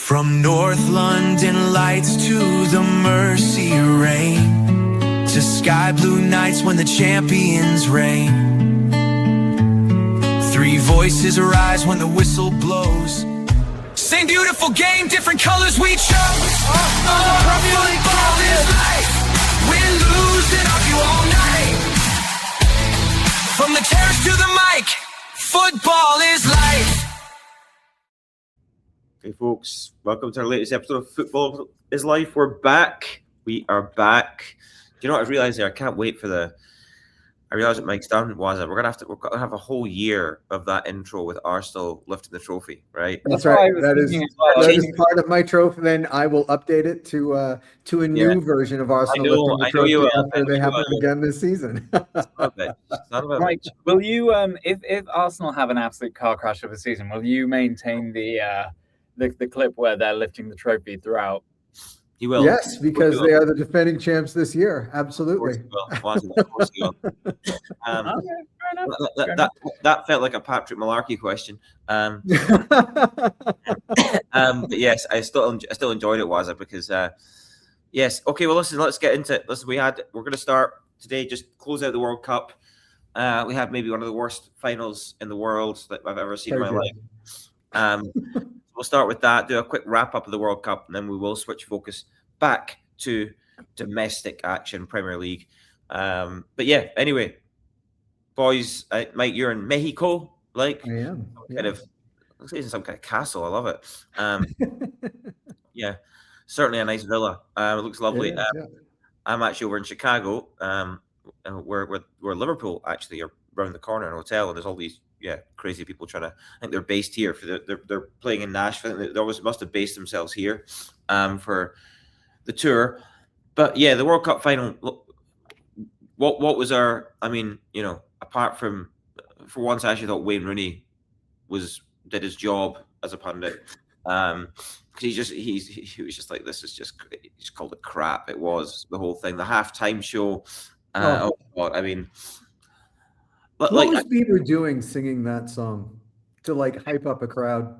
From North London lights to the Mersey rain, to sky blue nights when the champions reign. Three voices rise when the whistle blows. Same beautiful game, different colors we chose. Football is life. Win, lose, and argue all night. From the terrace to the mic, football is life. Hey folks, welcome to our latest episode of Football is Life. We're back. We are back. Do you know what I've realised there? I can't wait for I realised what Mike's done, Wazza. We're gonna have a whole year of that intro with Arsenal lifting the trophy, right? That's right. That is part of my trophy. Then I will update it to a new version of Arsenal lifting the trophy after they happen again this season. Right. Will you, if Arsenal have an absolute car crash of a season, will you maintain the clip where they're lifting the trophy throughout? You will. Yes, because they are the defending champs this year. Absolutely. Of course you will. That felt like a Patrick Malarkey question. But yes, I still enjoyed it, Wazza, because yes. Okay, well, listen, let's get into it. Listen, we're going to start today. Just close out the World Cup. We had maybe one of the worst finals in the world that I've ever seen in my life. We'll start with that, do a quick wrap-up of the World Cup, and then we will switch focus back to domestic action, Premier League. But yeah, anyway, boys, Mike, you're in Mexico, like? I am. Kind of, looks like it's some kind of castle. I love it. Yeah, certainly a nice villa. It looks lovely. I'm actually over in Chicago, where Liverpool actually are around the corner in a hotel, and there's all these crazy people trying to. I think they're based here for they're playing in Nashville. They always must have based themselves here, for the tour. But yeah, the World Cup final. What was our? I mean, apart from, for once, I actually thought Wayne Rooney did his job as a pundit. Because he was just like, this is just, he just called it crap. It was the whole thing, the halftime show. Oh God, I mean. What was Bieber doing singing that song to hype up a crowd?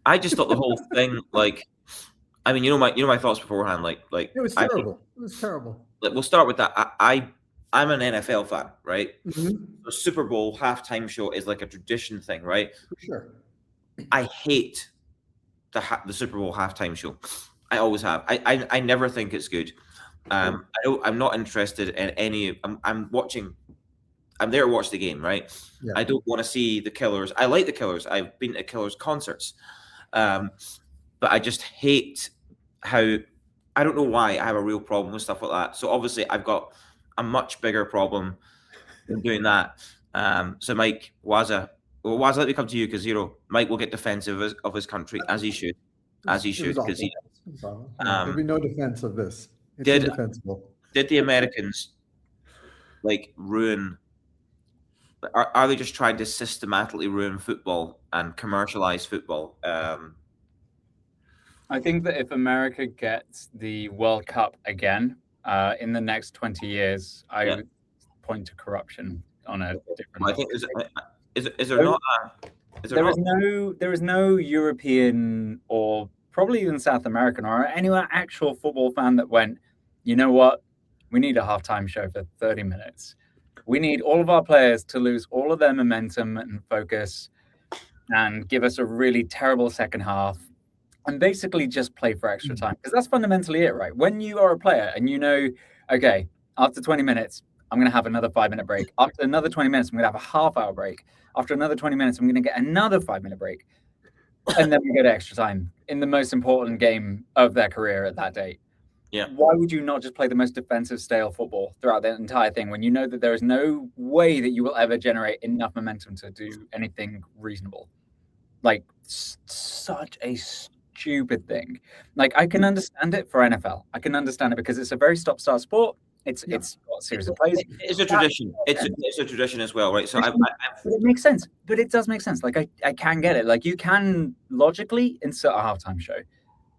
I just thought the whole thing, I mean, my thoughts beforehand, it was terrible. It was terrible. We'll start with that. I'm an NFL fan, right? Mm-hmm. The Super Bowl halftime show is like a tradition thing, right? For sure. I hate the Super Bowl halftime show. I always have. I never think it's good. I'm not interested in any. I'm there to watch the game, right? Yeah. I don't want to see the Killers. I like the Killers. I've been to Killers concerts. But I just hate how, I don't know why I have a real problem with stuff like that. So obviously I've got a much bigger problem than doing that. So Mike, Wazza, let me come to you, because, Mike will get defensive of his country, as he should. Because there'll be no defense of this. It's indefensible. Did the Americans ruin? Are they just trying to systematically ruin football and commercialize football? I think that if America gets the World Cup again in the next 20 years, I would point to corruption on a different. I think is there not? There is no European or probably even South American or any actual football fan that went, you know what, we need a halftime show for 30 minutes. We need all of our players to lose all of their momentum and focus and give us a really terrible second half and basically just play for extra time. Because that's fundamentally it, right? When you are a player and okay, after 20 minutes, I'm going to have another 5-minute break. After another 20 minutes, I'm going to have a half-hour break. After another 20 minutes, I'm going to get another 5-minute break. And then we get extra time in the most important game of their career at that date. Yeah. Why would you not just play the most defensive stale football throughout the entire thing when you know that there is no way that you will ever generate enough momentum to do anything reasonable? Such a stupid thing. I can understand it for NFL. I can understand it because it's a very stop-start sport. It's got a series of plays. It's a tradition. It's a tradition as well, right? So it makes sense. But it does make sense. I can get it. You can logically insert a halftime show.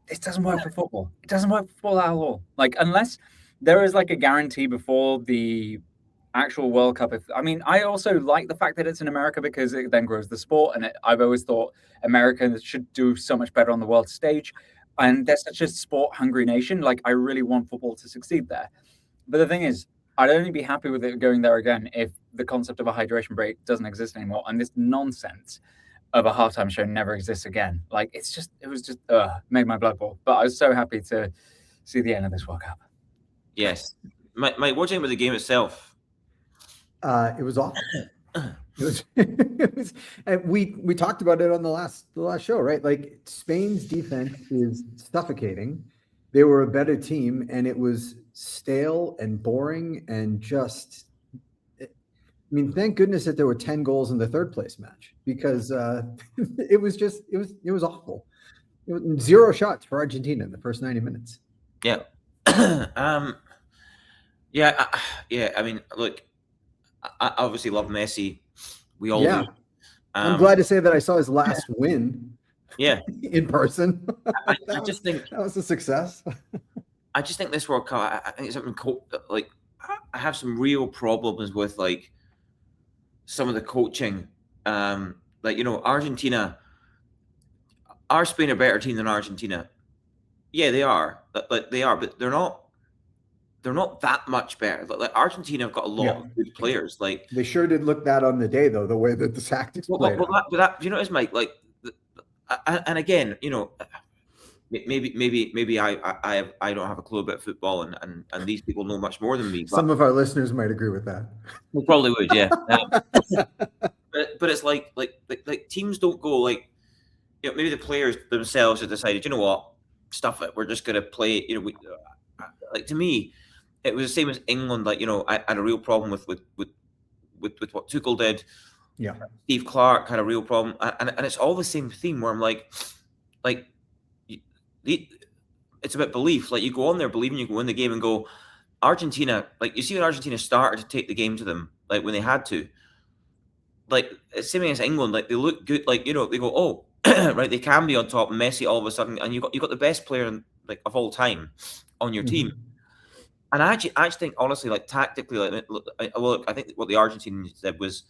This doesn't work for football. It doesn't work for football at all. Unless there is a guarantee before the actual World Cup. I also like the fact that it's in America because it then grows the sport. And I've always thought Americans should do so much better on the world stage. And they're such a sport-hungry nation. Like, I really want football to succeed there. But the thing is, I'd only be happy with it going there again if the concept of a hydration break doesn't exist anymore. And this nonsense of a halftime show never exists again. Like, it was just made my blood boil. But I was so happy to see the end of this World Cup. Yes. Mike, what do you think about the game itself? It was awful. We talked about it on the last show, right? Like, Spain's defense is suffocating. They were a better team, and it was stale and boring and just. I mean, thank goodness that there were 10 goals in the third place match, because it was awful. It was 0 shots for Argentina in the first 90 minutes. Yeah. Yeah. I mean, look, I obviously love Messi. We all do. I'm glad to say that I saw his last win. Yeah, in person. I just think that was a success. I just think this World Cup, I think it's something like, I have some real problems with like some of the coaching. Like, Argentina. Are Spain a better team than Argentina? Yeah, they are. But they're not that much better. Like Argentina have got a lot of good players. Like, they sure did look that on the day, though, the way that the tactics played. But that, you know, it's Mike. Like, and again, maybe I don't have a clue about football, and these people know much more than me. Some of our listeners might agree with that. We probably would, yeah. But it's like teams don't go like, maybe the players themselves have decided, you know what, stuff it. We're just going to play. Like, to me, it was the same as England. Like, I had a real problem with what Tuchel did. Yeah, Steve Clark had a real problem, and it's all the same theme where I'm like, it's about belief. Like, you go on there believing you can win the game, and go, Argentina. Like, you see when Argentina started to take the game to them, like when they had to. Like, it's same as England. Like, they look good. Like, they go, oh, right, they can be on top. Messi all of a sudden, and you got the best player of all time on your team. And I actually think, honestly, like, tactically, like, look, I think what the Argentinians did was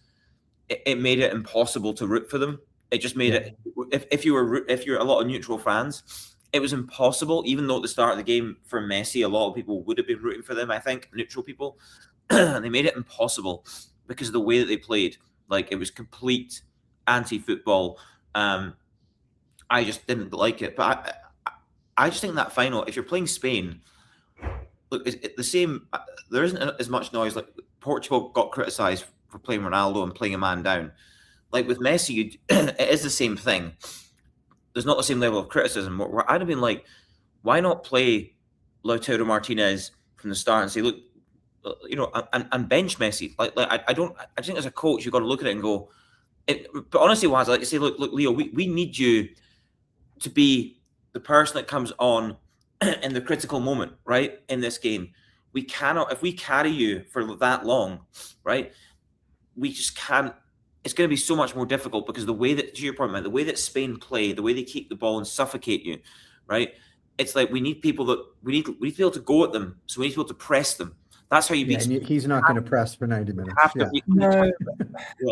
it made it impossible to root for them. It just made it. If you're a lot of neutral fans, it was impossible. Even though at the start of the game for Messi, a lot of people would have been rooting for them. I think neutral people, and they made it impossible because of the way that they played. Like, it was complete anti-football. I just didn't like it. But I just think that final, if you're playing Spain, look, it's the same. There isn't as much noise. Like, Portugal got criticised for playing Ronaldo and playing a man down. Like, with Messi, it is the same thing. There's not the same level of criticism. Where I'd have been like, why not play Lautaro Martinez from the start and say, look, and bench Messi? Like I just think as a coach, you've got to look at it and go. But honestly, Wazza, like, to say, look, Leo, we need you to be the person that comes on in the critical moment, right, in this game. We cannot, if we carry you for that long, right, we just can't. It's going to be so much more difficult because the way that, to your point, man, the way that Spain play, the way they keep the ball and suffocate you, right, it's like we need people that we need to be able to go at them, so we need to be able to press them. That's how you beat. And he's not going to press for 90 minutes. No,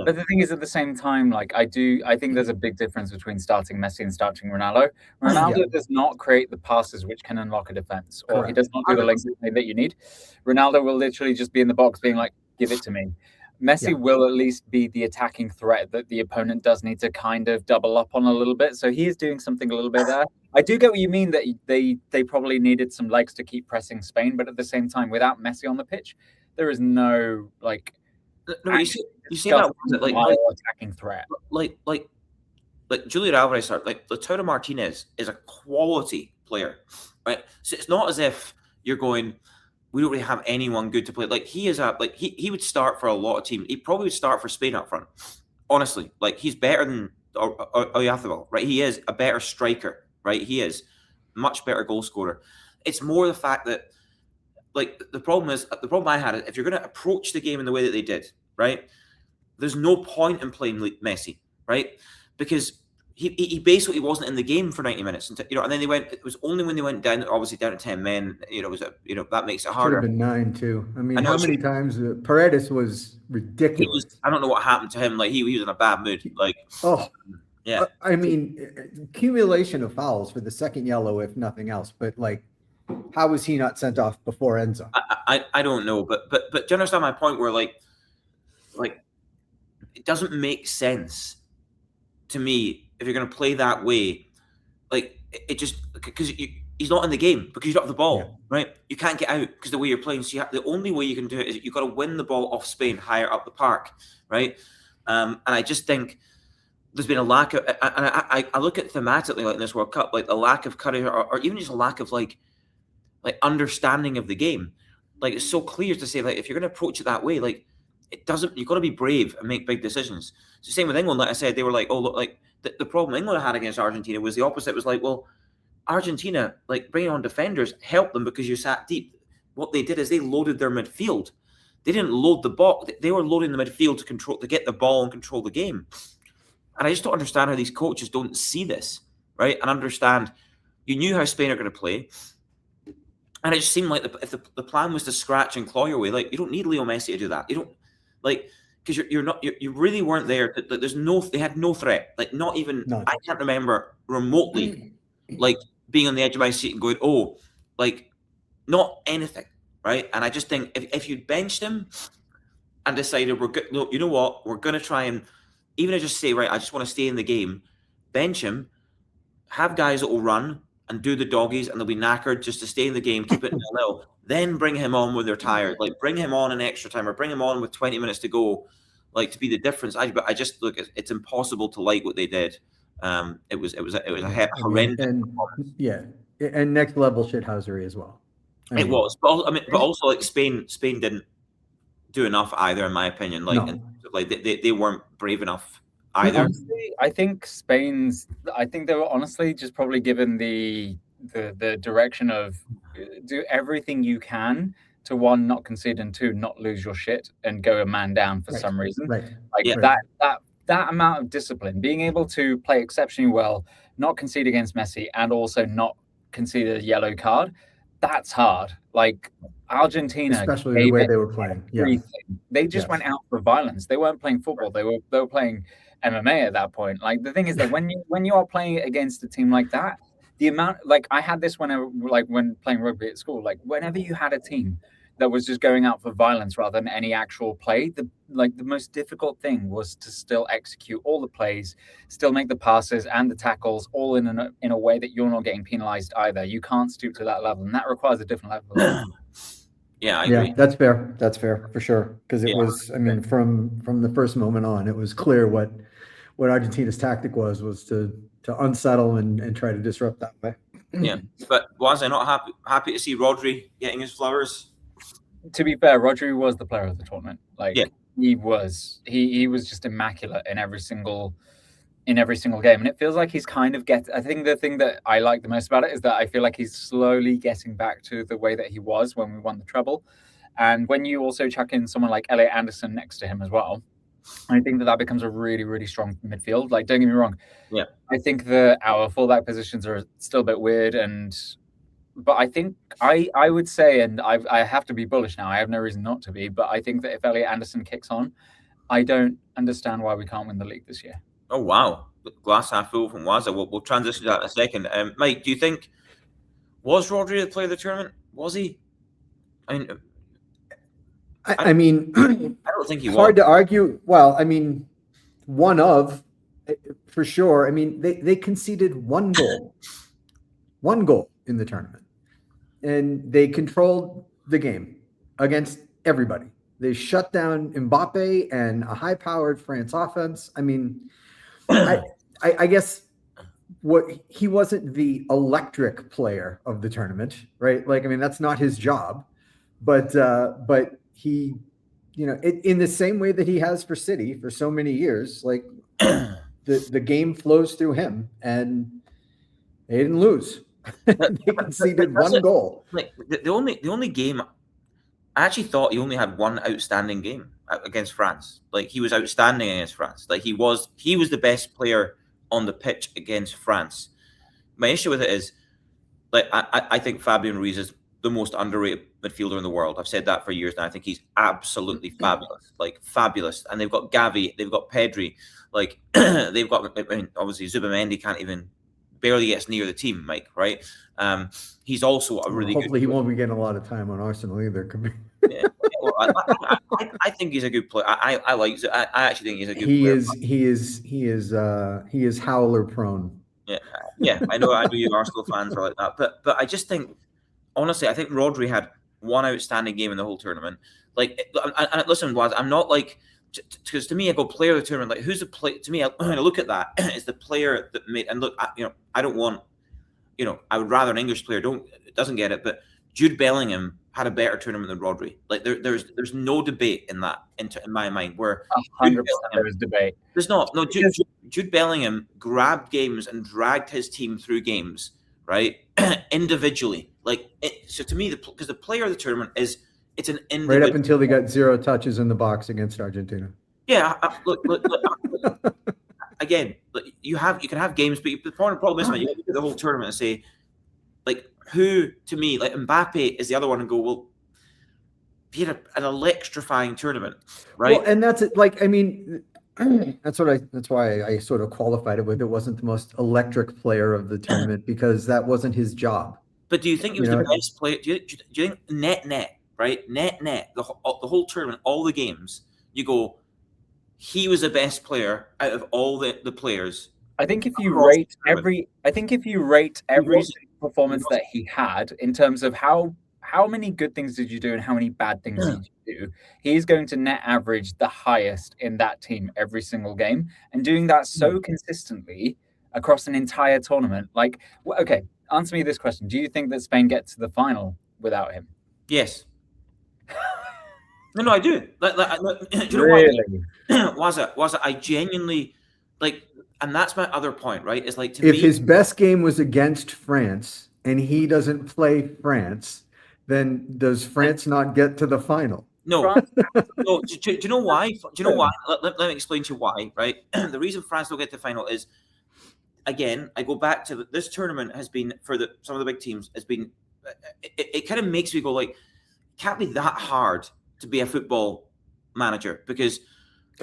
but the thing is, at the same time, like, I think there's a big difference between starting Messi and starting Ronaldo. Ronaldo does not create the passes which can unlock a defense, or he does not do the length that you need. Ronaldo will literally just be in the box being like, give it to me. Messi will at least be the attacking threat that the opponent does need to kind of double up on a little bit. So he is doing something a little bit there. I do get what you mean, that they probably needed some legs to keep pressing Spain, but at the same time, without Messi on the pitch, there is no like. No, you see that like attacking threat. Like Julian Alvarez, like Lautaro Martinez is a quality player, right? So it's not as if you're going, we don't really have anyone good to play. Like, he is he would start for a lot of teams. He probably would start for Spain up front. Honestly, like, he's better than Oyarzábal, right? He is a better striker, right? He is much better goal scorer. It's more the fact that, like, the problem I had is, if you're going to approach the game in the way that they did, right? There's no point in playing Messi, right? Because he basically wasn't in the game for 90 minutes, and then they went. It was only when they went down, obviously down to 10 men. That makes it harder. Should have been 9 too. I mean, how many times Paredes was ridiculous? I don't know what happened to him. Like he was in a bad mood. Like yeah. I mean, accumulation of fouls for the second yellow, if nothing else. But like, how was he not sent off before Enzo? I don't know, but do you understand my point? Where like it doesn't make sense to me if you're going to play that way. Like it just because he's not in the game because you don't have the ball, right? You can't get out because the way you're playing. So the only way you can do it is you've got to win the ball off Spain higher up the park, right? And I just think there's been a lack of, and I look at thematically like in this World Cup, like a lack of courage or even just a lack of like understanding of the game. Like it's so clear to say like if you're going to approach it that way, like it doesn't. You've got to be brave and make big decisions. It's the same with England. Like I said, they were like, oh look, like the problem England had against Argentina was the opposite. It was like, well, Argentina, like bringing on defenders helped them because you sat deep. What they did is they loaded their midfield. They didn't load the ball. They were loading the midfield to get the ball and control the game. And I just don't understand how these coaches don't see this, right? And understand you knew how Spain are going to play. And it just seemed like if the plan was to scratch and claw your way, like you don't need Leo Messi to do that. You don't like because you really weren't there. They had no threat. Like not even I can't remember remotely like being on the edge of my seat and going, oh, like not anything, right? And I just think if you'd benched him and decided we're good, no, you know what, we're going to try and even if just say right, I just want to stay in the game, bench him, have guys that will run and do the doggies and they'll be knackered just to stay in the game, keep it 0-0, then bring him on when they're tired, like bring him on in extra time or bring him on with 20 minutes to go, like to be the difference. But I just look, it's impossible to like what they did. It was a horrendous. And next level shithousery as well. It was, but also like Spain didn't do enough either, in my opinion. Like they weren't brave enough either. Honestly, I think they were honestly just probably given the direction of do everything you can to one, not concede, and two, not lose your shit and go a man down for some reason. That amount of discipline, being able to play exceptionally well, not concede against Messi, and also not concede a yellow card, that's hard. Like Argentina, especially the way they were playing. They just went out for violence. They weren't playing football. They were playing MMA at that point. Like the thing is that when you are playing against a team like that, the amount, like I had this when playing rugby at school, like whenever you had a team that was just going out for violence rather than any actual play, the most difficult thing was to still execute all the plays, still make the passes and the tackles all in a way that you're not getting penalized either. You can't stoop to that level, and that requires a different level. I agree. That's fair for sure. Because it was, I mean, from the first moment on, it was clear what Argentina's tactic was to unsettle and try to disrupt that way. Yeah, but was I not happy to see Rodri getting his flowers? To be fair, Rodri was the player of the tournament. He was just immaculate in every single game, and it feels like he's kind of I think the thing that I like the most about it is that I feel like he's slowly getting back to the way that he was when we won the treble. And when you also chuck in someone like Elliot Anderson next to him as well, I think that becomes a really, really strong midfield. Like, don't get me wrong. Yeah, I think our fullback positions are still a bit weird, but I think I would say, and I have to be bullish now. I have no reason not to be, but I think that if Elliot Anderson kicks on, I don't understand why we can't win the league this year. Oh wow, glass half full from Wazza. We'll transition to that in a second. Mike, do you think was Rodri the player of the tournament? Was he? I mean, I don't think he was. Hard to argue. Well, I mean, one of for sure. I mean, they conceded one goal in the tournament. And they controlled the game against everybody. They shut down Mbappe and a high-powered France offense. I mean, I guess he wasn't the electric player of the tournament, right? Like, I mean, that's not his job. But he, in the same way that he has for City for so many years, like the game flows through him, and they didn't lose. They conceded one goal. Like the only game, I actually thought he only had one outstanding game against France. Like he was outstanding against France. Like he was the best player on the pitch against France. My issue with it is, like, I think Fabian Ruiz is the most underrated midfielder in the world. I've said that for years now. I think he's absolutely fabulous, like fabulous. And they've got Gavi, they've got Pedri, like they've got, I mean, obviously Zubamendi barely gets near the team, Mike, right? He's also a really hopefully good he won't be getting a lot of time on Arsenal either. yeah. Well, I think he's a good player. I like. I actually think he's a good player. He is howler prone. Yeah. I know you Arsenal fans are like that, but I just think, honestly, I think Rodri had one outstanding game in the whole tournament. Like, and listen, Waz, I'm not like, because to me, I go player of the tournament. Like, who's the player? To me, when I look at that, it's the player that made. And look, I don't want, I would rather an English player doesn't get it, but Jude Bellingham had a better tournament than Rodri. Like, there's no debate in that, in my mind. Where 100% there is debate. There's not. No, Jude Bellingham grabbed games and dragged his team through games, right? Individually. Like, so to me, because the player of the tournament it's an individual. Right up until they got 0 touches in the box against Argentina. Yeah, look. Again, you can have games, but the problem is, man, you look at the whole tournament and say, like, who, to me, like Mbappe is the other one, and go, well, he had an electrifying tournament, right? Well, and that's it. Like, I mean, that's why I sort of qualified it with it wasn't the most electric player of the tournament, because that wasn't his job. But do you think he was the best player? Do you think net, right? Net, the whole tournament, all the games, you go, he was the best player out of all the players. I think if you rate every performance that he had in terms of how many good things did you do and how many bad things did you do, he's going to net average the highest in that team every single game, and doing that so consistently across an entire tournament. Like, okay, answer me this question: do you think that Spain get to the final without him? Yes. No, I do. Do you know really? Wazza, I genuinely, like, and that's my other point, right? It's like, if his best game was against France and he doesn't play France, then does France not get to the final? No. No. Do you know why? Do you know why? Let me explain to you why, right? The reason France don't get to the final is, again, I go back to this tournament has been, for some of the big teams, has been, it kind of makes me go, like, it can't be that hard to be a football manager, because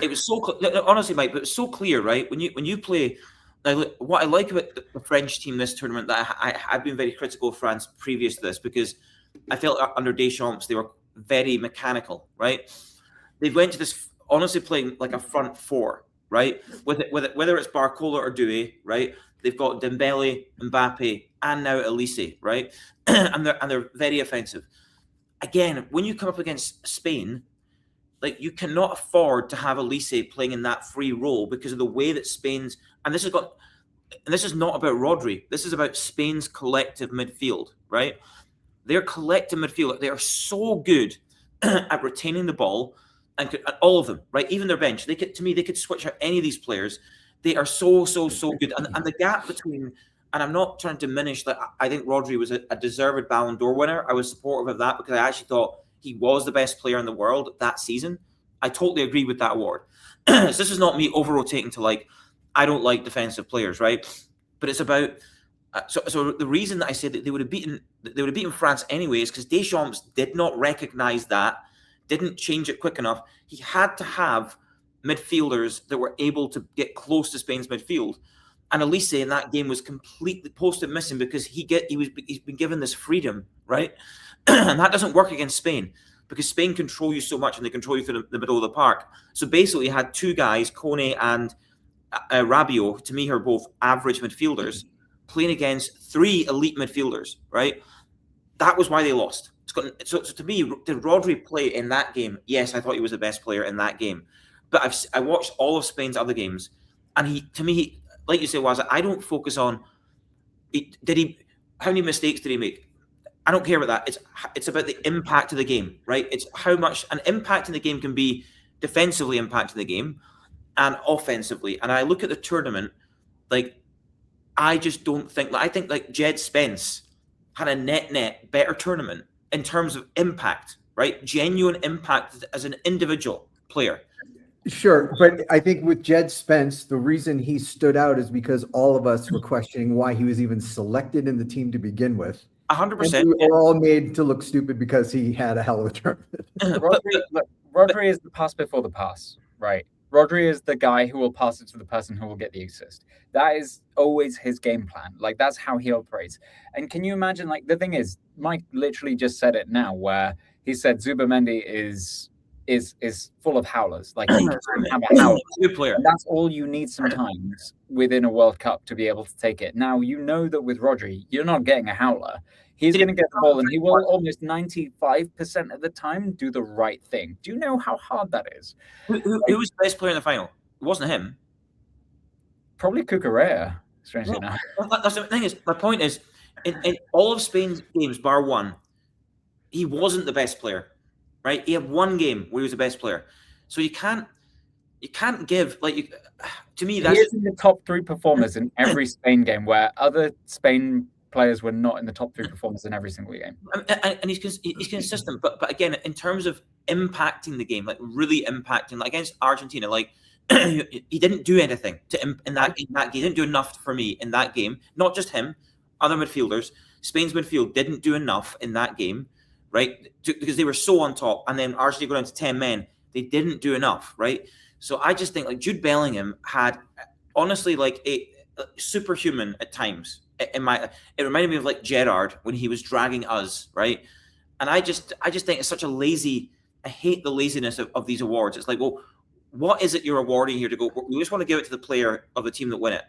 it was so honestly, Mike, but it's so clear, right? When you play, what I like about the French team this tournament, that I've been very critical of France previous to this, because I felt under Deschamps they were very mechanical, right? They went to this honestly playing like a front four, right? With it, whether it's Barcola or Doué, right? They've got Dembele, Mbappe, and now Elise, right? and they're very offensive. Again, when you come up against Spain, like, you cannot afford to have Elise playing in that free role, because of the way that Spain's, and this is not about Rodri. This is about Spain's collective midfield, right? Their collective midfield, they are so good at retaining the ball, and all of them, right? Even their bench, they could switch out any of these players. They are so good, and the gap between. And I'm not trying to diminish that. I think Rodri was a deserved Ballon d'Or winner. I was supportive of that, because I actually thought he was the best player in the world that season. I totally agree with that award. So this is not me over-rotating to, like, I don't like defensive players, right? But it's about so the reason that I said that they would have beaten France anyway is because Deschamps did not recognize that, didn't change it quick enough. He had to have midfielders that were able to get close to Spain's midfield. And Elise in that game was completely posted missing, because he's been given this freedom, right? And that doesn't work against Spain, because Spain control you so much, and they control you through the middle of the park. So basically, you had two guys, Kone and Rabiot, to me, are both average midfielders, playing against three elite midfielders, right? That was why they lost. So to me, did Rodri play in that game? Yes, I thought he was the best player in that game. But I watched all of Spain's other games, and he like you say, Wazza, I don't focus on how many mistakes did he make? I don't care about that. It's about the impact of the game, right? It's how much an impact in the game can be defensively impacting the game and offensively. And I look at the tournament, like, I just don't think, I think like Jed Spence had a net better tournament in terms of impact, right? Genuine impact as an individual player. Sure, but I think with Jed Spence, the reason he stood out is because all of us were questioning why he was even selected in the team to begin with. 100%. We were all made to look stupid because he had a hell of a tournament. Rodri is the pass before the pass, right? Rodri is the guy who will pass it to the person who will get the assist. That is always his game plan. Like, that's how he operates. And can you imagine, like, the thing is, Mike literally just said it now, where he said Zubamendi is full of howlers. Like, he can have a howler. Good player. And that's all you need sometimes within a World Cup to be able to take it. Now, you know that with Rodri, you're not getting a howler. He's going to get the ball, and he will almost 95% of the time do the right thing. Do you know how hard that is? Who was the best player in the final? It wasn't him. Probably Cucurella, strangely enough. That's the thing is, my point is, in all of Spain's games, bar one, he wasn't the best player, right? He had one game where he was the best player. So you can't give, like, to me, that's... He is in the top 3 performers in every Spain game, where other Spain players were not in the top 3 performers in every single game. And he's consistent, but again, in terms of impacting the game, like really impacting, like against Argentina, like he didn't do anything in that game. He didn't do enough for me in that game. Not just him, other midfielders. Spain's midfield didn't do enough in that game, right? Because they were so on top, and then Argentina going down to 10 men. They didn't do enough, right? So I just think like Jude Bellingham had honestly like a superhuman at times. It reminded me of like Gerrard when he was dragging us, right? And I just think it's such a lazy. I hate the laziness of these awards. It's like, well, what is it you're awarding here to go? We just want to give it to the player of the team that win it.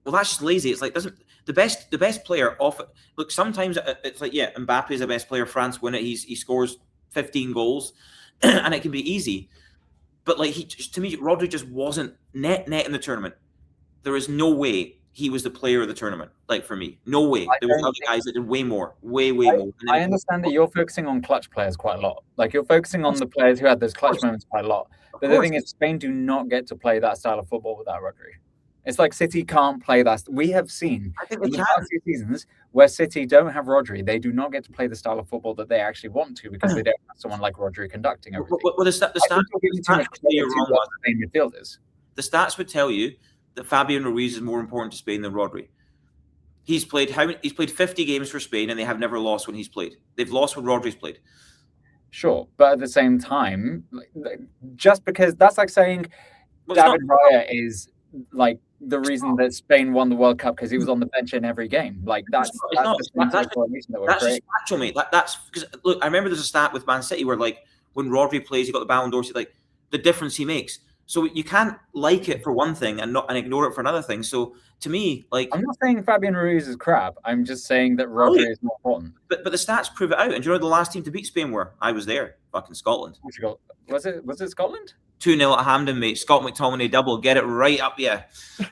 Well, that's just lazy. It's like the best player off. Look, sometimes it's like, yeah, Mbappe is the best player. France win it. He scores 15 goals, and it can be easy. But like to me, Rodri just wasn't net in the tournament. There is no way he was the player of the tournament. Like for me, no way. There were other guys that did way more. I understand that you're focusing on clutch players quite a lot. Like you're focusing on the players who had those clutch moments quite a lot. But the thing is, Spain do not get to play that style of football without Rodri. It's like City can't play that. We have seen in the past 2 seasons where City don't have Rodri, they do not get to play the style of football that they actually want to because they don't have someone like Rodri conducting everything. Well, the stats would tell you that Fabian Ruiz is more important to Spain than Rodri. He's played 50 games for Spain, and they have never lost when he's played. They've lost when Rodri's played. Sure, but at the same time, just because that's like saying David Raya is like the reason that Spain won the World Cup because he was on the bench in every game. Like that's just factual, mate. That's because look, I remember there's a stat with Man City where like when Rodri plays, he got the Ballon d'Or. Like the difference he makes. So you can't like it for one thing and ignore it for another thing. So to me, like I'm not saying Fabian Ruiz is crap. I'm just saying that Rodri is more important. But the stats prove it out. And do you know the last team to beat Spain were? I was there, fucking Scotland. Was it Scotland? 2-0 at Hampden, mate. Scott McTominay double. Get it right up, yeah.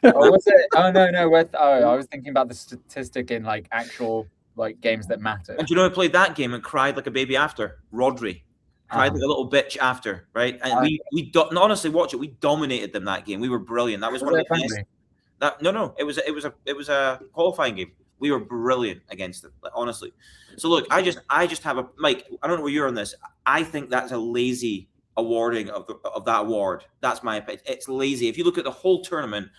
Oh, was it? Oh no. I was thinking about the statistic in like actual like games that matter. And do you know who played that game and cried like a baby after? Rodri. Cried like a little bitch after, right? And we honestly watch it. We dominated them that game. We were brilliant. That was one of the best. No. It was a qualifying game. We were brilliant against them, like, honestly. So look, I just have a Mike. I don't know where you're on this. I think that's a lazy awarding of that award. That's my opinion. It's lazy. If you look at the whole tournament,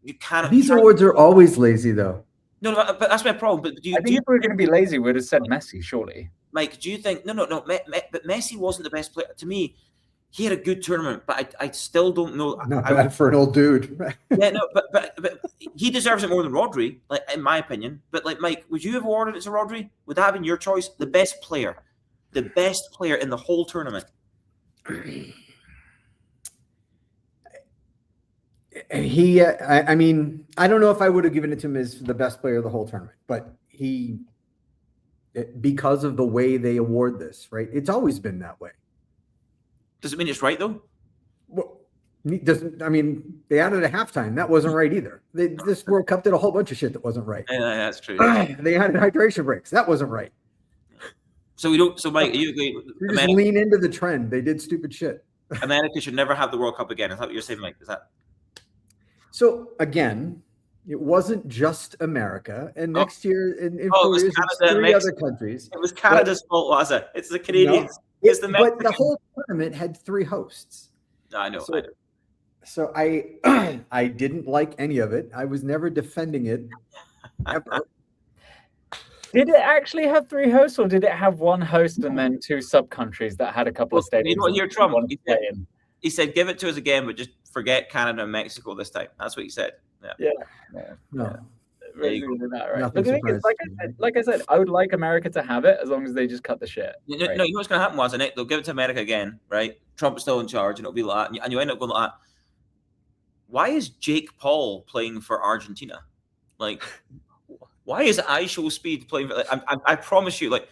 you can't. These awards are always lazy, though. No, but that's my problem. But I think if we were going to be lazy, we'd have said Messi, surely. Mike, do you think? No. But Messi wasn't the best player to me. He had a good tournament, but I still don't know. Not bad for an old dude. Yeah, no, but he deserves it more than Rodri, like in my opinion. But like Mike, would you have awarded it to Rodri? Would that have been your choice? The best player in the whole tournament. I mean, I don't know if I would have given it to him as the best player of the whole tournament, but because of the way they award this, right? It's always been that way. Does it mean it's right though? Well, I mean, they added a halftime. That wasn't right either. This World Cup did a whole bunch of shit that wasn't right. Yeah, that's true. They added hydration breaks. That wasn't right. So we don't. So Mike, you agree? You just lean into the trend. They did stupid shit. America should never have the World Cup again. Is that what you're saying, Mike? Is that? So again, it wasn't just America, and next year in 4 years, it's 3 other countries. It was Canada's fault, Wazza. It's the Canadians. No, but the whole tournament had 3 hosts. I know. So I I didn't like any of it. I was never defending it ever. Did it actually have 3 hosts, or did it have 1 host and then 2 sub-countries that had a couple of stadiums? You know what, here, Trump, he said, give it to us again, but just forget Canada and Mexico this time. That's what he said. Yeah. No. Right. But the thing is, like I said, I would like America to have it as long as they just cut the shit. No, you know what's going to happen, wasn't it? They'll give it to America again, right? Trump's still in charge, and it'll be like that. And you end up going like that. Why is Jake Paul playing for Argentina? Like, why is IShow Speed playing for? Like, I promise you, like,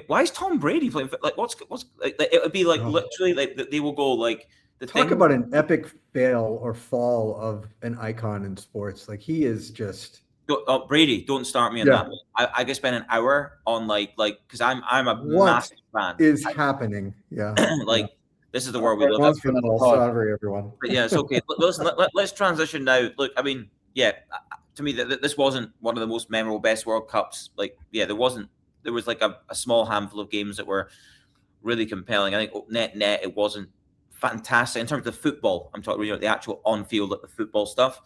why is Tom Brady playing for? Like, what's like? It would be like literally like they will go like the talk about an epic fail or fall of an icon in sports. Like he is just. Brady, don't start me on that. I could spend an hour on like because I'm a massive fan. What is happening? Yeah, this is the world we live in. Sorry, everyone. But yeah, it's okay. Let's transition now. Look, I mean, yeah, to me, this wasn't one of the most memorable best World Cups. Like, yeah, there was like a small handful of games that were really compelling. I think net it wasn't fantastic in terms of football. I'm talking the actual on field, like the football stuff.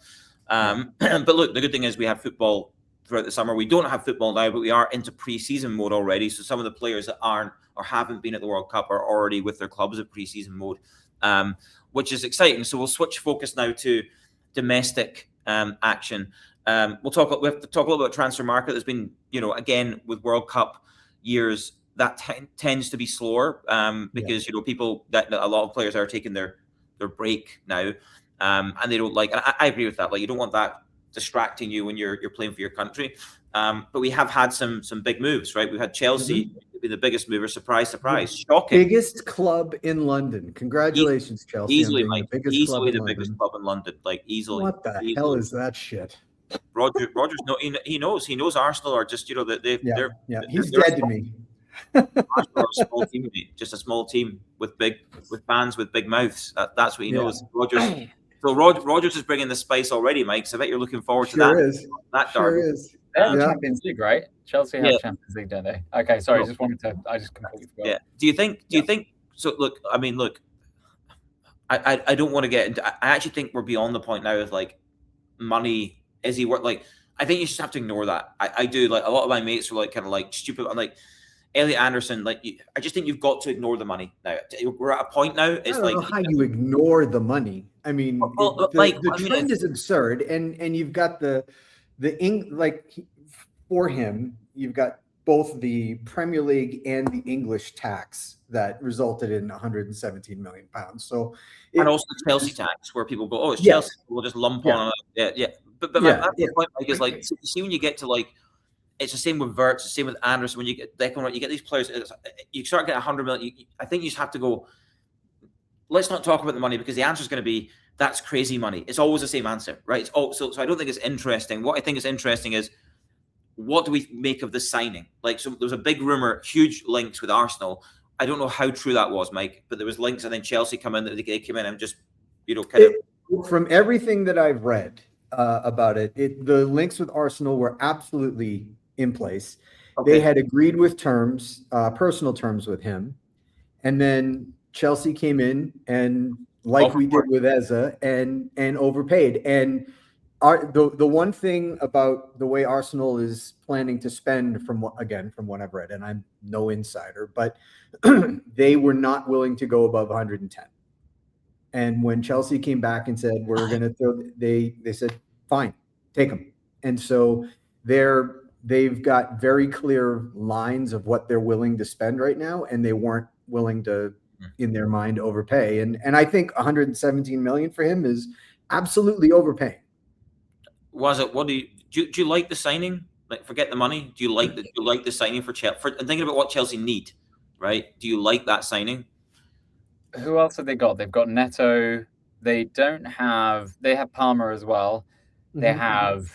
But look, the good thing is we have football throughout the summer. We don't have football now, but we are into pre-season mode already. So some of the players that aren't or haven't been at the World Cup are already with their clubs at pre-season mode, which is exciting. So we'll switch focus now to domestic action. We have to talk a little about transfer market. There's been, again, with World Cup years, that tends to be slower because, people that a lot of players are taking their break now. And they don't like, and I agree with that. Like, you don't want that distracting you when you're playing for your country. But we have had some big moves, right? We've had Chelsea be the biggest mover. Surprise, shocking. Biggest club in London. Congratulations, Chelsea. Easily, Mike. Easily the biggest club in London. Like, easily. What the hell is that shit? Rodgers, he knows Arsenal are just, they're he's dead to me. Arsenal are a small team, just a small team with fans with big mouths. That's what he knows. Rodgers. So Rodgers is bringing the spice already, Mike. So I bet you're looking forward to that. That sure is. They have Champions League, right? Chelsea have Champions League, don't they? Okay, sorry. I just completely forgot. Yeah. Do you think? So look, I mean, I don't want to get into. I actually think we're beyond the point now of like money. Is he worth? Like, I think you just have to ignore that. I do. Like, a lot of my mates are like kind of like stupid. I'm like, Elliot Anderson, like, I just think you've got to ignore the money now. We're at a point now. It's I don't know how you ignore the money. I mean, the trend is absurd, and you've got for him, you've got both the Premier League and the English tax that resulted in 117 million pounds. So, and also the Chelsea tax, where people go, "Oh, it's Chelsea," we'll just lump on. Yeah. But my point, Mike, is like, see when you get to like. It's the same with Wirtz, the same with Anderson. When you get Declan, you get these players, you start getting 100 million. I think you just have to go. Let's not talk about the money, because the answer is going to be that's crazy money. It's always the same answer, right? So I don't think it's interesting. What I think is interesting is what do we make of the signing? Like, so there was a big rumor, huge links with Arsenal. I don't know how true that was, Mike, but there was links, and then Chelsea come in. They came in and just from everything that I've read about it, the links with Arsenal were absolutely in place. Okay. They had agreed with terms, personal terms with him, and then Chelsea came in and we did with Wazza and overpaid. And the one thing about the way Arsenal is planning to spend, from what I've read, and I'm no insider, but they were not willing to go above 110. And when Chelsea came back and said we're going to throw, they said fine, take them. And so they've got very clear lines of what they're willing to spend right now, and they weren't willing to, in their mind, overpay. And I think 117 million for him is absolutely overpaying. Was it? What do you like the signing? Like, forget the money. Do you like the signing for Chelsea? And thinking about what Chelsea need, right? Do you like that signing? Who else have they got? They've got Neto. They have Palmer as well. They have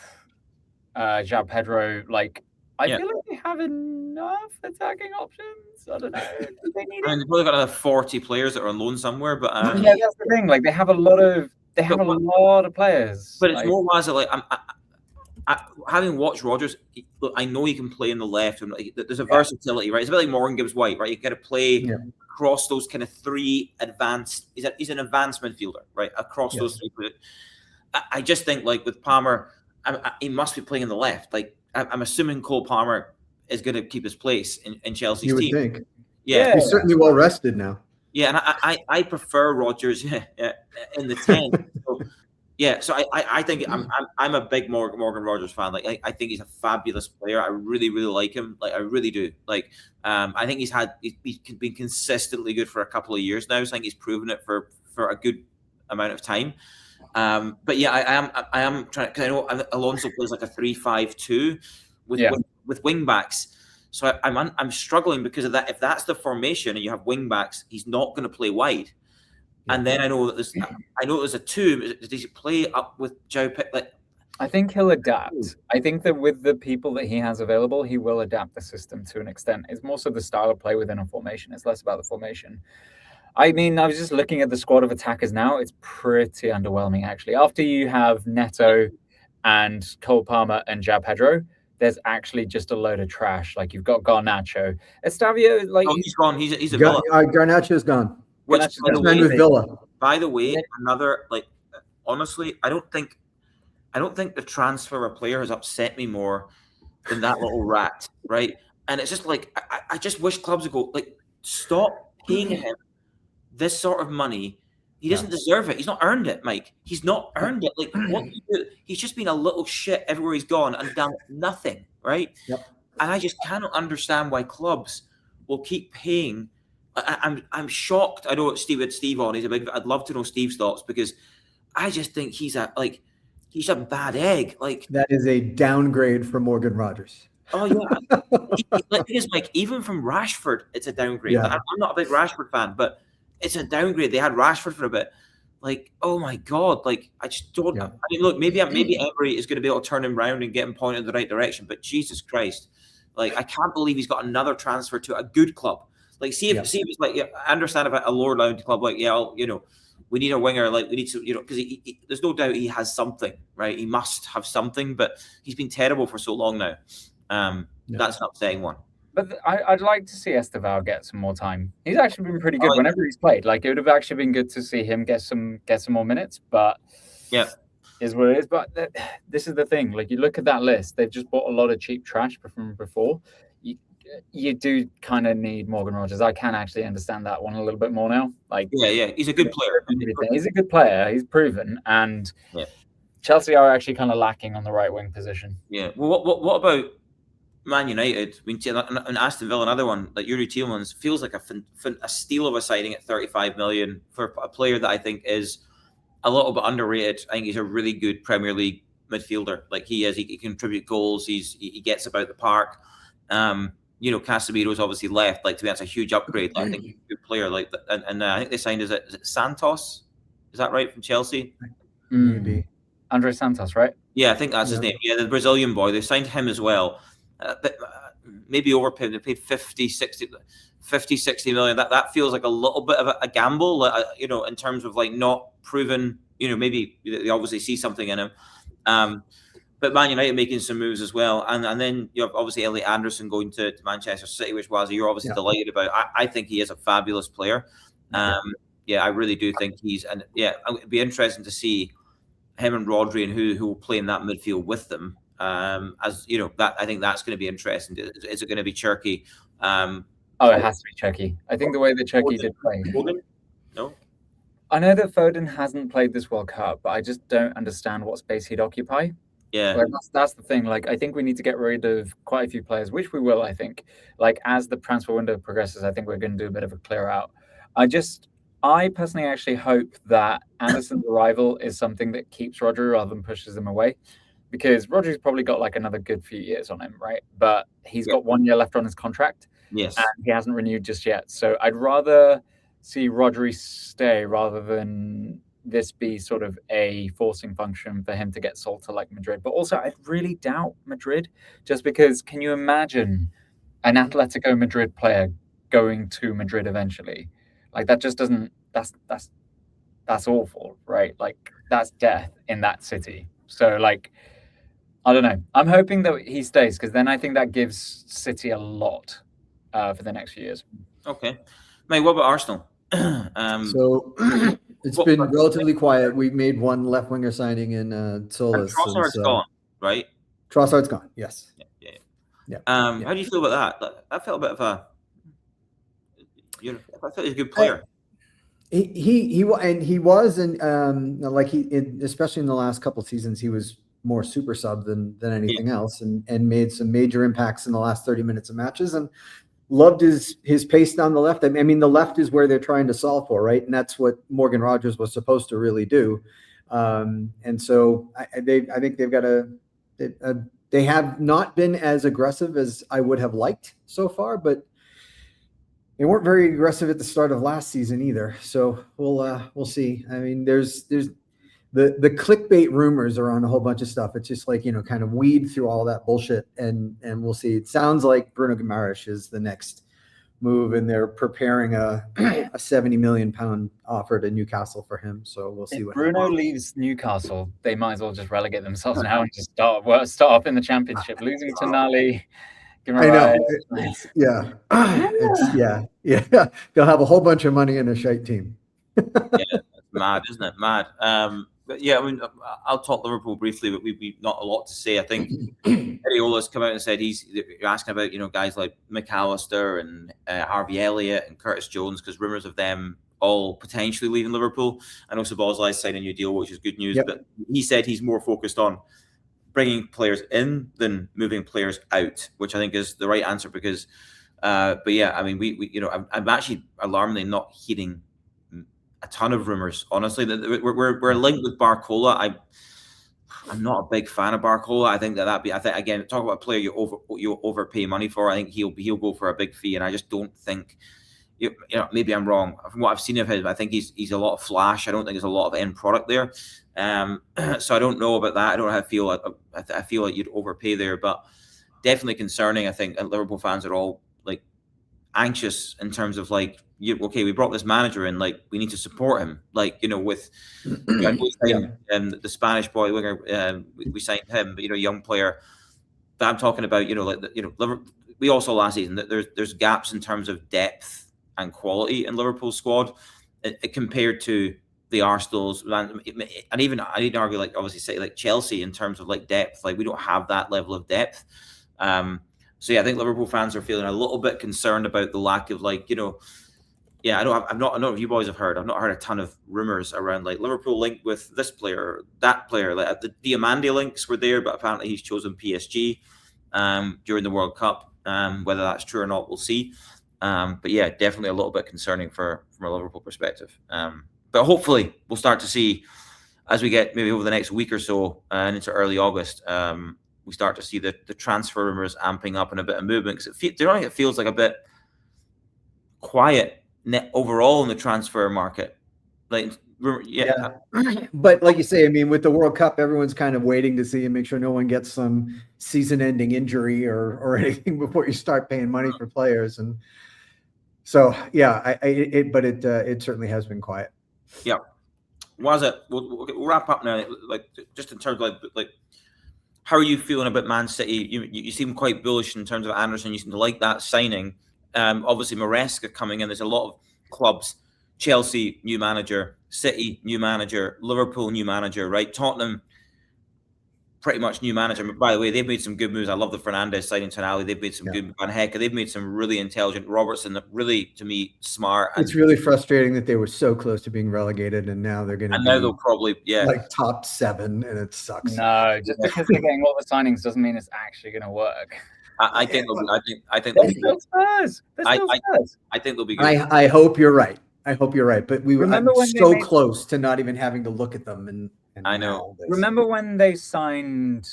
João Pedro. Like, I feel like they have enough attacking options. I don't know. Do they need they've probably got another 40 players that are on loan somewhere. But yeah, that's the thing. Like, they have a lot of players. But it's more Wazza. Like, having watched Rodgers, look, I know he can play in the left, and there's a versatility, right? It's a bit like Morgan Gibbs White, right? You got to play across those kind of three advanced. He's an advanced midfielder, right? Across those three. I just think, like with Palmer, he must be playing in the left. Like I'm assuming Cole Palmer is going to keep his place in Chelsea's you would team. think. Yeah, he's certainly well rested now. Yeah, and I prefer Rodgers in the 10. So I think I'm a big Morgan Rodgers fan. Like I think he's a fabulous player. I really like him. Like I really do. Like I think he's been consistently good for a couple of years now. So I think he's proven it for a good amount of time. But yeah, I am trying, because I know Alonso plays like a 3-5-2 with wing backs. So I'm struggling because of that. If that's the formation and you have wing backs, he's not going to play wide. And then I know that there's a 2. Does he play up with Joe Pitt? Like, I think he'll adapt. I think that with the people that he has available, he will adapt the system to an extent. It's more so the style of play within a formation. It's less about the formation. I mean, I was just looking at the squad of attackers now. It's pretty underwhelming, actually. After you have Neto and Cole Palmer and João Pedro, there's actually just a load of trash. Like, you've got Garnacho. Estavio, like... Oh, he's gone. He's a Villa. Garnacho's gone. By the way, another, like, honestly, I don't think the transfer of a player has upset me more than that little rat, right? And it's just like, I just wish clubs would go, like, stop paying him this sort of money. He doesn't deserve it. He's not earned it, Mike. He's not earned it. Like, what do you do? He's just been a little shit everywhere he's gone and done nothing, right? Yep. And I just cannot understand why clubs will keep paying. I'm shocked. I know Steve on. I'd love to know Steve's thoughts, because I just think he's a bad egg. Like, that is a downgrade for Morgan Rodgers. Oh yeah, Mike, even from Rashford, it's a downgrade. Yeah. I'm not a big Rashford fan, but it's a downgrade. They had Rashford for a bit. Like, oh my God, like I just don't. Yeah. I mean, look, maybe Emery is going to be able to turn him around and get him pointed in the right direction. But Jesus Christ, like I can't believe he's got another transfer to a good club. Like, see if it's like, I understand about a lower down club, like, we need a winger, like we need to, because there's no doubt he has something, right? He must have something, but he's been terrible for so long now. That's not saying one. But I'd like to see Esteval get some more time. He's actually been pretty good whenever he's played. Like, it would have actually been good to see him get some more minutes, but is what it is. But this is the thing. Like, you look at that list, they've just bought a lot of cheap trash from before. You do kind of need Morgan Rodgers. I can actually understand that one a little bit more now. Like, he's a good player. He's a good player. He's proven, and Chelsea are actually kind of lacking on the right wing position. Yeah. Well, what about Man United? I mean, and Aston Villa, another one, like Yuri Tielemans, feels like a steal of a signing at 35 million for a player that I think is a little bit underrated. I think he's a really good Premier League midfielder. Like he is, he can contribute goals. He gets about the park. Casemiro's obviously left. Like, to me, that's a huge upgrade. I think he's a good player. Like, and I think they signed, is it Santos? Is that right, from Chelsea? Maybe. Andre Santos, right? Yeah, I think that's his name. Yeah, the Brazilian boy. They signed him as well. But maybe overpaid. They paid 50, 60 million. That feels like a little bit of a gamble, in terms of like not proven. Maybe they obviously see something in him. But Man United making some moves as well, and then you have obviously Elliot Anderson going to Manchester City, which you're obviously delighted about. I think he is a fabulous player. I really do think it'd be interesting to see him and Rodri and who will play in that midfield with them. That I think that's going to be interesting. Is it going to be Cherky? It has to be Cherky. I think the way that Cherky did play. No. I know that Foden hasn't played this World Cup, but I just don't understand what space he'd occupy. Yeah, like that's the thing. Like, I think we need to get rid of quite a few players, which we will. I think, like, as the transfer window progresses, I think we're going to do a bit of a clear out. I personally actually hope that Anderson's arrival is something that keeps Rodri rather than pushes him away, because Rodri's probably got like another good few years on him, right? But he's got 1 year left on his contract. Yes, and he hasn't renewed just yet. So I'd rather see Rodri stay rather than this be sort of a forcing function for him to get sold to like Madrid. But also, I really doubt Madrid, just because, can you imagine an Atletico Madrid player going to Madrid eventually? Like, that just doesn't, that's awful, right? Like, that's death in that city. So like, I don't know. I'm hoping that he stays because then I think that gives City a lot for the next few years. Okay, mate. What about Arsenal? So it's been relatively quiet. We made one left winger signing in Solis. Trossard's gone, right? Trossard's gone. Yes. Yeah. How do you feel about that? I felt a bit of a. I thought he was a good player. He was, especially in the last couple of seasons, he was more super sub than anything else, and made some major impacts in the last 30 minutes of matches, and loved his pace down the left. I mean, the left is where they're trying to solve for, right? And that's what Morgan Rogers was supposed to really do. And so I think they've got they have not been as aggressive as I would have liked so far, but they weren't very aggressive at the start of last season either. So we'll see. I mean, there's the clickbait rumors around a whole bunch of stuff. It's just like, kind of weed through all that bullshit, and we'll see. It sounds like Bruno Guimaraes is the next move, and they're preparing a £70 million offer to Newcastle for him. So we'll see if what Bruno happens. leaves Newcastle, they might as well just relegate themselves now and just start off in the Championship, losing to Nali. I know. Yeah. They'll have a whole bunch of money in a shite team. It's mad, isn't it? Mad. But yeah, I mean, I'll talk Liverpool briefly, but we've not a lot to say. I think Ariola's come out and said you're asking about, guys like McAllister and Harvey Elliott and Curtis Jones, because rumours of them all potentially leaving Liverpool. I know Szoboszlai signed a new deal, which is good news, but he said he's more focused on bringing players in than moving players out, which I think is the right answer because, but yeah, I mean, we I'm actually alarmingly not hearing a ton of rumors, honestly. That we're linked with Barcola. I'm not a big fan of Barcola. I think I think again, talk about a player you overpay money for. I think he'll go for a big fee, and I just don't think. Maybe I'm wrong. From what I've seen of him, I think he's a lot of flash. I don't think there's a lot of end product there. So I don't know about that. I don't know how I feel. I feel like you'd overpay there, but definitely concerning. I think Liverpool fans are all like anxious in terms of like, okay, we brought this manager in, like we need to support him, like with the Spanish boy winger. We signed him, but young player. But I'm talking about we also last season that there's gaps in terms of depth and quality in Liverpool's squad compared to the Arsenal's, and even I need to argue like obviously say like Chelsea in terms of like depth. Like we don't have that level of depth. So yeah, I think Liverpool fans are feeling a little bit concerned about the lack of like I don't know if you boys have heard. I've not heard a ton of rumors around like Liverpool linked with this player, that player. Like the Diamande links were there, but apparently he's chosen PSG during the World Cup. Whether that's true or not, we'll see. But yeah, definitely a little bit concerning from a Liverpool perspective. But hopefully we'll start to see as we get maybe over the next week or so and into early August, we start to see the transfer rumors amping up and a bit of movement, because it feels like a bit quiet overall in the transfer market. Like, yeah. But like you say, I mean, with the World Cup, everyone's kind of waiting to see and make sure no one gets some season-ending injury or anything before you start paying money for players. And so, yeah, it certainly has been quiet. Yeah. Wazza, we'll wrap up now. Like, just in terms of like how are you feeling about Man City? You seem quite bullish in terms of Anderson. You seem to like that signing. Obviously, Maresca coming in. There's a lot of clubs. Chelsea, new manager. City, new manager. Liverpool, new manager. Right? Tottenham, pretty much new manager. But by the way, they've made some good moves. I love the Fernandes signing Tonali. They've made some good. Van Hecke. They've made some really intelligent. Robertson, really to me smart. It's really frustrating that they were so close to being relegated, and now they're going to. And now they'll probably like top 7, and it sucks. No, just because they're getting all the signings doesn't mean it's actually going to work. I think they'll be good. I think they'll be good. I hope you're right. But we were so close to not even having to look at them. And I know. Remember when they signed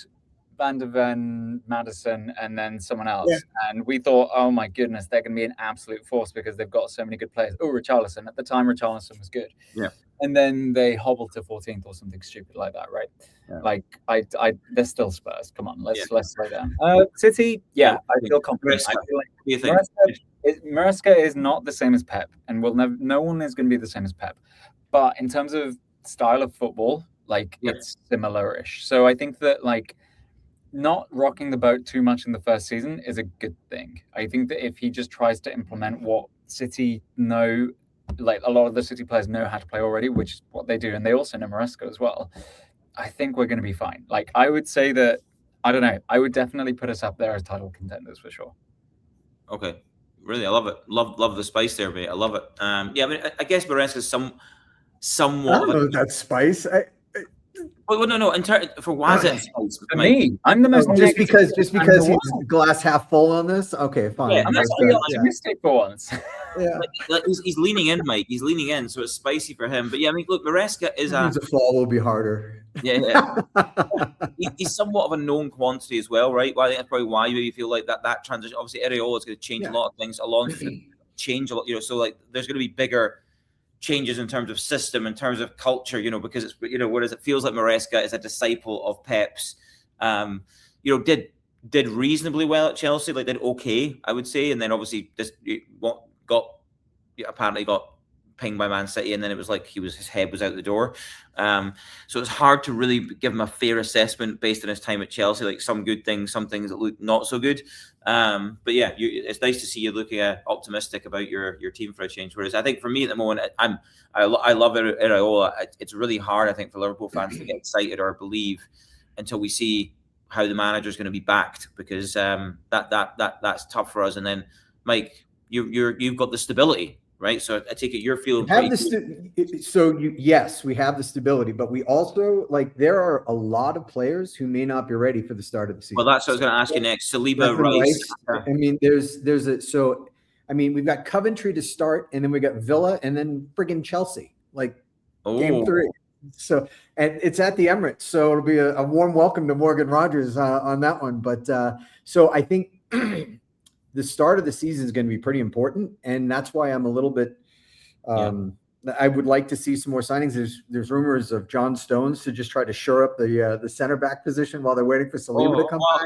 Van der Ven, Maddison, and then someone else? Yeah. And we thought, oh my goodness, they're going to be an absolute force because they've got so many good players. Oh, Richarlison. At the time, Richarlison was good. Yeah. And then they hobbled to 14th or something stupid like that, right? Yeah. Like, they're still Spurs. Come on, let's slow down. City, I feel confident. I feel like Maresca is not the same as Pep, and no one is going to be the same as Pep. But in terms of style of football, like it's similar-ish. So I think that like not rocking the boat too much in the first season is a good thing. I think that if he just tries to implement what City know, like a lot of the City players know how to play already, which is what they do, and they also know Maresca as well, I think we're going to be fine. Like, I would say that, I don't know, I would definitely put us up there as title contenders for sure. Okay. Really, I love it. Love the spice there, mate. I love it. Yeah, I mean, I guess Maresca's somewhat. I don't know if that's spice. Well, no. For Wazza, for me, I'm the most just because he's glass half full on this. Okay, fine. Yeah, I'm actually optimistic for once. Yeah, like he's leaning in, Mike. He's leaning in, so it's spicy for him. But yeah, I mean, look, Maresca is a fall will be harder. Yeah. He's somewhat of a known quantity as well, right? Well, I think that's probably why you feel like that transition. Obviously, Areola is going to change a lot of things. Alonso's going to change a lot, so like there's going to be bigger changes in terms of system, in terms of culture, because it's, whereas it feels like Maresca is a disciple of Pep's, did reasonably well at Chelsea, like did okay, I would say, and then obviously this apparently got pinged by Man City, and then it was like his head was out the door. So it's hard to really give him a fair assessment based on his time at Chelsea. Like some good things, some things that look not so good. But yeah, it's nice to see you looking optimistic about your team for a change. Whereas I think for me at the moment, I love Areola. It's really hard, I think, for Liverpool fans to get excited or believe until we see how the manager is going to be backed, because that's tough for us. And then, Mike, you've got the stability. Right, so I take it you're feeling. Yes, we have the stability, but we also there are a lot of players who may not be ready for the start of the season. Well, that's what I was going to ask you next. Saliba, Rice. I mean, we've got Coventry to start, and then we got Villa, and then friggin' Chelsea, game 3. So, and it's at the Emirates, so it'll be a warm welcome to Morgan Rogers on that one. But so I think. The start of the season is going to be pretty important, and that's why I'm a little bit. I would like to see some more signings. There's rumors of John Stones to just try to shore up the center back position while they're waiting for Saliba to come back.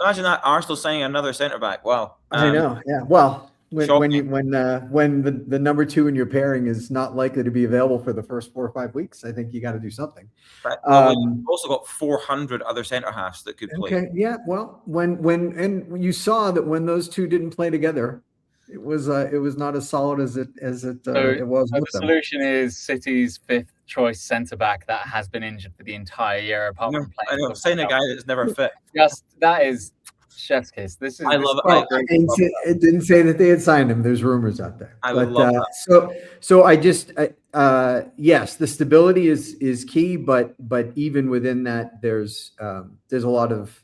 Imagine that Arsenal signing another center back. Wow, I know. Yeah, well. When the number 2 in your pairing is not likely to be available for the first 4 or 5 weeks, I think you got to do something. Right. We've also got 400 other centre halves that could play. Okay, yeah. Well, when you saw that when those two didn't play together, it was not as solid as it was. So the solution is City's 5th choice centre back that has been injured for the entire year. Apart from playing, I know, saying a guy that's never fit. That is. Chef's kiss. I love it. It didn't say that they had signed him. There's rumors out there. I would love that. So I just yes, the stability is key, but even within that, there's a lot of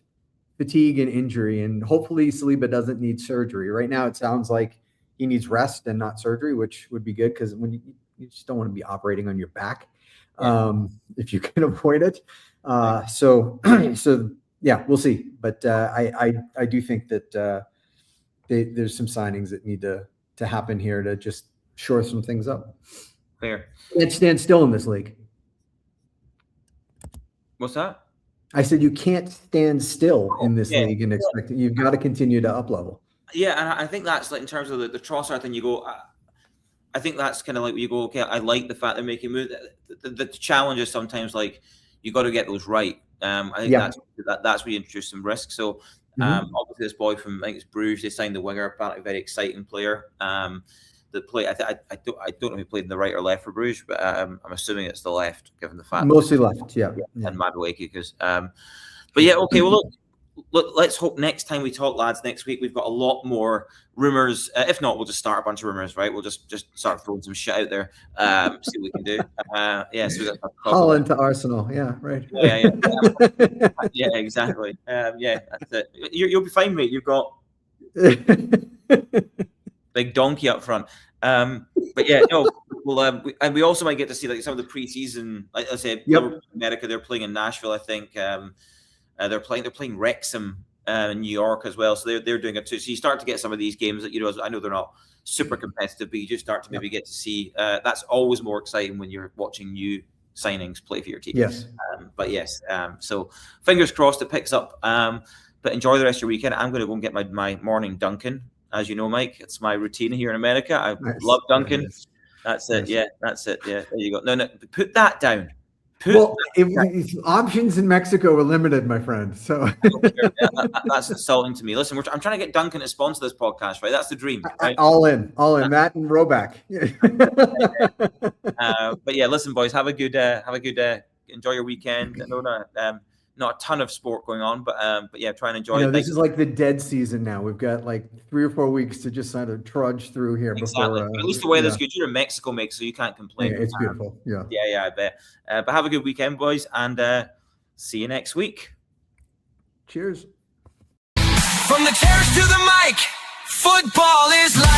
fatigue and injury, and hopefully Saliba doesn't need surgery. Right now, it sounds like he needs rest and not surgery, which would be good, because when you just don't want to be operating on your back if you can avoid it. So. Yeah, we'll see. But I do think that there's some signings that need to happen here to just shore some things up. Fair. Can't stand still in this league. What's that? I said you can't stand still in this league and expect it. You've got to continue to up level. Yeah, and I think that's in terms of the Trossard thing. You go. I think that's kind of like you go. Okay, I like the fact they're making moves. The challenge is sometimes you got to get those right. I think that's where you introduce some risk. So obviously this boy from, I think it's Bruges, they signed the winger, apparently a very exciting player. That play, I don't know if he played in the right or left for Bruges, but I'm assuming it's the left, given the fact mostly left, yeah. And Madueke, because but yeah, okay. Well, look, let's hope next time we talk, lads, next week we've got a lot more rumors. If not, we'll just start a bunch of rumors, right? We'll just start throwing some shit out there, see what we can do. So we got Holland to Arsenal, yeah, right. Yeah, exactly. That's it. You'll be fine, mate. You've got big donkey up front. But yeah, no. Well, and we also might get to see some of the preseason. Like I said, America, they're playing in Nashville, I think. They're playing Wrexham in New York as well, so they're doing it too. So you start to get some of these games that I know they're not super competitive, but you just start to maybe get to see. That's always more exciting when you're watching new signings play for your team. Yes, so fingers crossed it picks up. But enjoy the rest of your weekend. I'm going to go and get my morning Dunkin'. As you know, Mike, it's my routine here in America. I love Dunkin'. Nice. That's it. Yeah, that's it. Yeah, there you go. No, put that down. Well, options in Mexico were limited, my friend. So that's insulting to me. Listen, I'm trying to get Duncan to sponsor this podcast, right? That's the dream, right? All in, that and Roback. But yeah, listen, boys, have a good enjoy your weekend. I know not a ton of sport going on, but yeah, try and enjoy it. This is like the dead season now. We've got like 3 or 4 weeks to just sort of trudge through here before. At least the weather's good. You're in Mexico, mate, so you can't complain. Yeah, it's beautiful. Yeah, I bet. But have a good weekend, boys, and see you next week. Cheers. From the terrace to the mic, football is life.